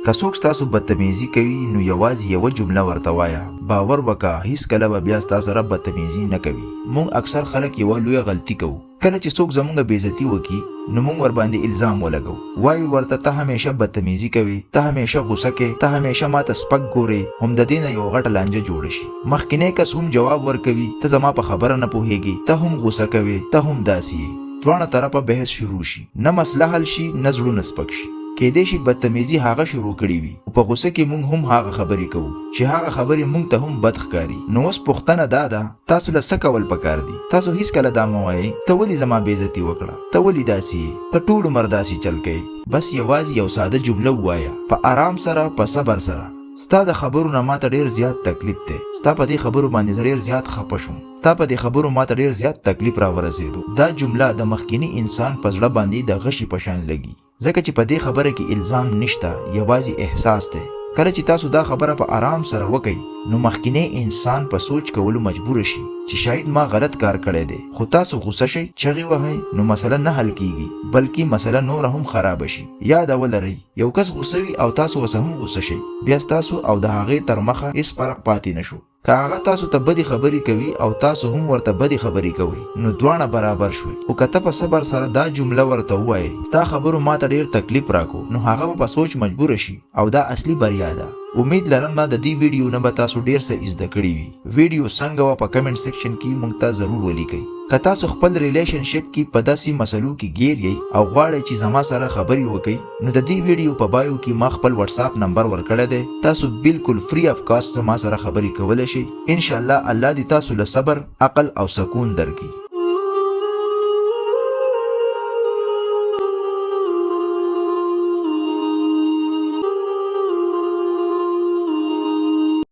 که څوک ستاسو بدتمیزي کوي نو یوازې یوه جمله ورته وایه، باور وکړه هیڅکله به بیا ستا سره بدتمیزي نه کوي. موږ اکثر خلک یوه لویه غلطي کوو، کله چې څوک زمونږ بېعزتي وکړي نو موږ ورباندې الزام ولګو، وایو ورته ته همیشه بدتمیزي کوي، ته همیشه غوسه کوې، ته همیشه ماته سپک ګورې. هم د دې نه یو غټه لانجه جوړه شي. مخکینی کس هم جواب ورکوي ته زما په خبره نه پوهېږي، ته هم غوسه کوې، ته هم داسې یې. دواړه طرفه بحث شروع شي، نه مسله حل شي نه زړونه سپک شي. کېدای شي بدتمیزي هغه شروع کړي وي او په غوسه کې موږ هم هغه خبرې کوو چې هغه خبرې موږ ته هم بد ښکاري. نو اوس پوښتنه دا ده تاسو له څه کول پکار دي؟ تاسو هیڅکله دا مه وایئ ته ولې زما بېعزتي وکړه، ته ولې داسې یې، ته ټول عمر داسې چل کوې. بس یوازې یو ساده جمله ووایه په آرام سره، په صبر سره. ستا د خبرو نه ماته ډېر زیات تکلیف دی، ستا په دې خبرو باندې ډېر زیات خفه شوم، ستا په دې خبرو ماته ډېر زیات تکلیف راورسېدو. دا جمله د مخکینی انسان په زړه باندې د غشي په شان لګي، ځکه چې په دې خبره کې الزام نشته، یوازې احساس دی. کله چې تاسو دا خبره په آرام سره وکئ نو مخکینی انسان په سوچ کولو مجبور شي چې شاید ما غلط کار کړی دی، خو تاسو غوسه شئ، چغې وهئ نو مسله نه حل کیږي بلکې مسله نوره هم خراب شي. یاد ولرئ یو کس غوسه وي او تاسو ورسره هم غوسه شئ، بیا ستاسو او د هغې تر مخه هیڅ فرق پاتې نشو. که هغه تاسو ته بدې خبرې کوي او تاسو هم ورته بدې خبرې کوئ نو دواړه برابر شوي. خو که ته په صبر سره دا جمله ورته ووایې ستا خبرو ماته ډېر تکلیف راکو نو هغه به په سوچ مجبوره شي او دا اصلي بریا ده. امید لرم د دې ویډیو نه به تاسو ډېر څه زده کړي وي. ویډیو څنګه وه په کمنټ سیکشن کې موږ ته ضرور ولیکئ. که تاسو خپل ریلیشنشپ کې په داسې مسلو کې ګیر یئ او غواړئ چې زما سره خبرې وکئ نو د دې ویډیو په بایو کې ما خپل واتساپ نمبر ورکړی دی، تاسو بالکل فری اف کاسټ زما سره خبرې کولی شئ. انشاءالله الله دې تاسو له صبر، عقل او سکون درکړي.